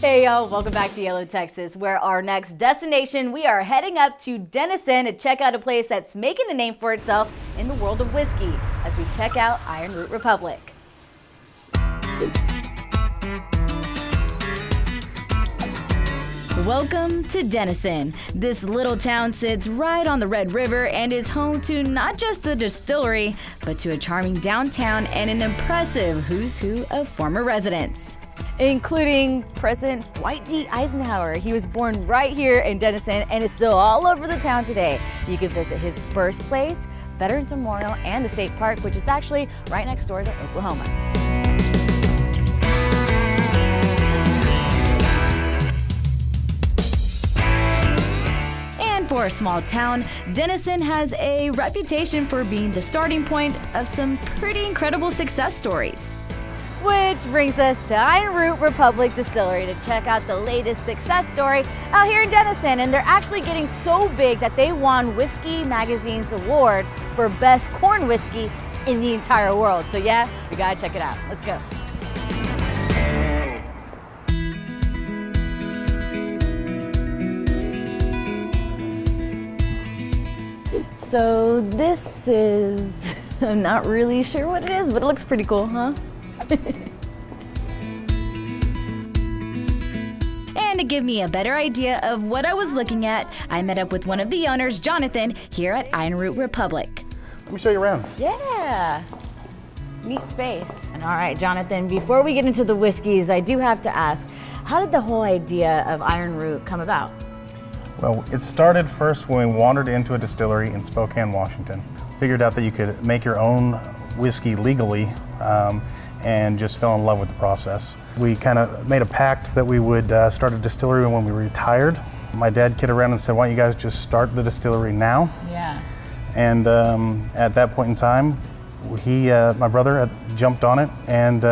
Hey y'all, welcome back to YOLO Texas, where our next destination, we are heading up to Denison to check out a place that's making a name for itself in the world of whiskey as we check out Ironroot Republic. Welcome to Denison. This little town sits right on the Red River and is home to not just the distillery, but to a charming downtown and an impressive who's who of former residents, including President Dwight D. Eisenhower. He was born right here in Denison and is still all over the town today. You can visit his birthplace, Veterans Memorial, and the State Park, which is actually right next door to Oklahoma. For a small town, Denison has a reputation for being the starting point of some pretty incredible success stories. Which brings us to Ironroot Republic Distillery to check out the latest success story out here in Denison. And they're actually getting so big that they won Whiskey Magazine's award for best corn whiskey in the entire world. So yeah, we gotta check it out. Let's go. So this is, I'm not really sure what it is, but it looks pretty cool, huh? And to give me a better idea of what I was looking at, I met up with one of the owners, Jonathan, here at Ironroot Republic. Let me show you around. Yeah, neat space. And all right, Jonathan, before we get into the whiskeys, I do have to ask, how did the whole idea of Ironroot come about? Well, it started first when we wandered into a distillery in Spokane, Washington. Figured out that you could make your own whiskey legally and just fell in love with the process. We kind of made a pact that we would start a distillery when we retired. My dad kidded around and said, why don't you guys just start the distillery now? Yeah. And at that point in time, my brother jumped on it, and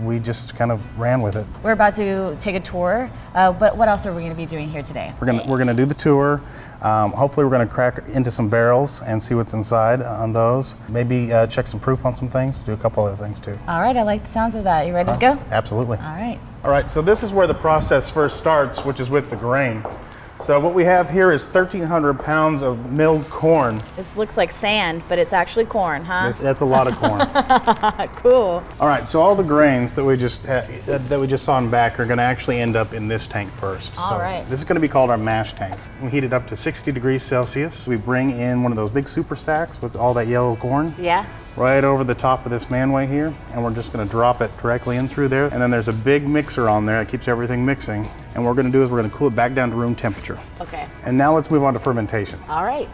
we just kind of ran with it. We're about to take a tour, but what else are we going to be doing here today? We're gonna do the tour. Hopefully, we're gonna crack into some barrels and see what's inside on those. Maybe check some proof on some things. Do a couple other things too. All right, I like the sounds of that. You ready to go? Absolutely. All right. All right. So this is where the process first starts, which is with the grain. So what we have here is 1,300 pounds of milled corn. This looks like sand, but it's actually corn, huh? That's a lot of corn. Cool. All right, so all the grains that we just saw in back are going to actually end up in this tank first. All right. This is going to be called our mash tank. We heat it up to 60 degrees Celsius. We bring in one of those big super sacks with all that yellow corn. Yeah. Right over the top of this manway here, and we're just going to drop it directly in through there. And then there's a big mixer on there that keeps everything mixing. And what we're going to do is we're going to cool it back down to room temperature. Okay. And now let's move on to fermentation. All right.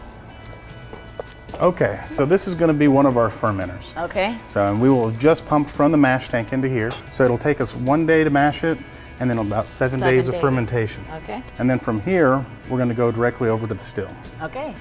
Okay, so this is going to be one of our fermenters. Okay. So we will just pump from the mash tank into here. So it'll take us 1 day to mash it, and then about 7 days of fermentation. Okay. And then from here, we're going to go directly over to the still. Okay.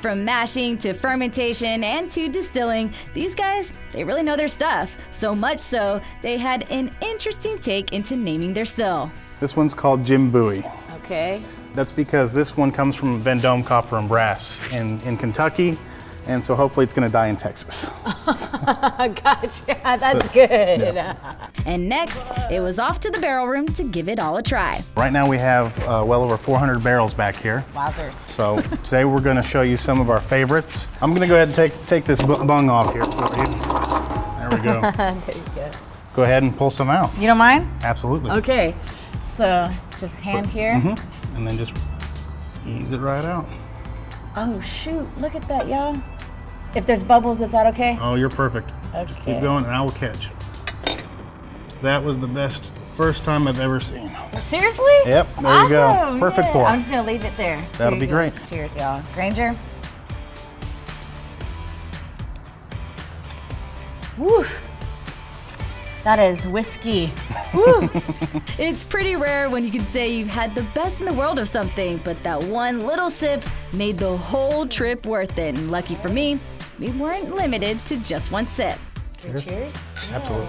From mashing to fermentation and to distilling, these guys, they really know their stuff. So much so, they had an interesting take into naming their still. This one's called Jim Bowie. Okay. That's because this one comes from Vendome Copper and Brass in Kentucky, and so hopefully it's going to die in Texas. Gotcha, that's good. Yeah. And next, it was off to the barrel room to give it all a try. Right now we have well over 400 barrels back here. Wowzers. So today we're going to show you some of our favorites. I'm going to go ahead and take this bung off here for you. There we go. There you go. Go ahead and pull some out. You don't mind? Absolutely. Okay, so just hand here. Mm-hmm. And then just ease it right out. Oh shoot, look at that, y'all. If there's bubbles, is that okay? Oh, you're perfect. Okay. Just keep going and I will catch. That was the best first time I've ever seen. Seriously? Yep, there awesome. you go. Perfect pour. I'm just gonna leave it there. That'll be great. Cheers, y'all. Granger. Woo. That is whiskey. Woo. It's pretty rare when you can say you've had the best in the world of something, but that one little sip made the whole trip worth it. And lucky for me, we weren't limited to just one sip. Cheers. Cheers. Absolutely.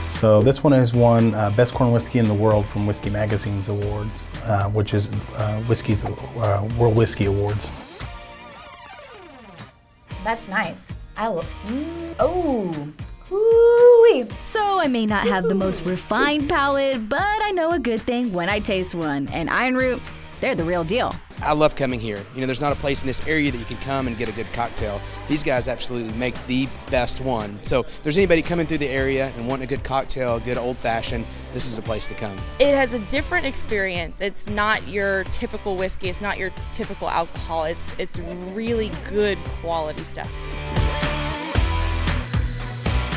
So this one has won Best Corn Whiskey in the World from Whiskey Magazine's awards, which is Whiskey's World Whiskey Awards. That's nice. Oh. Ooh-wee. So I I may not have the most refined palate, but I know a good thing when I taste one. And Ironroot, they're the real deal. I love coming here. You know, there's not a place in this area that you can come and get a good cocktail. These guys absolutely make the best one. So if there's anybody coming through the area and wanting a good cocktail, a good old-fashioned, this is the place to come. It has a different experience. It's not your typical whiskey. It's not your typical alcohol. It's really good quality stuff.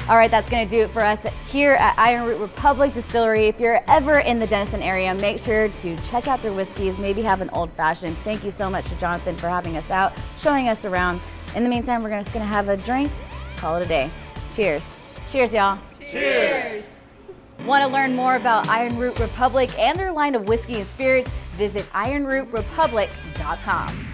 All right, that's going to do it for us here at Ironroot Republic Distillery. If you're ever in the Denison area, make sure to check out their whiskeys, maybe have an old fashioned. Thank you so much to Jonathan for having us out, showing us around. In the meantime, we're just going to have a drink, call it a day. Cheers. Cheers, y'all. Cheers. Want to learn more about Ironroot Republic and their line of whiskey and spirits? Visit ironrootrepublic.com.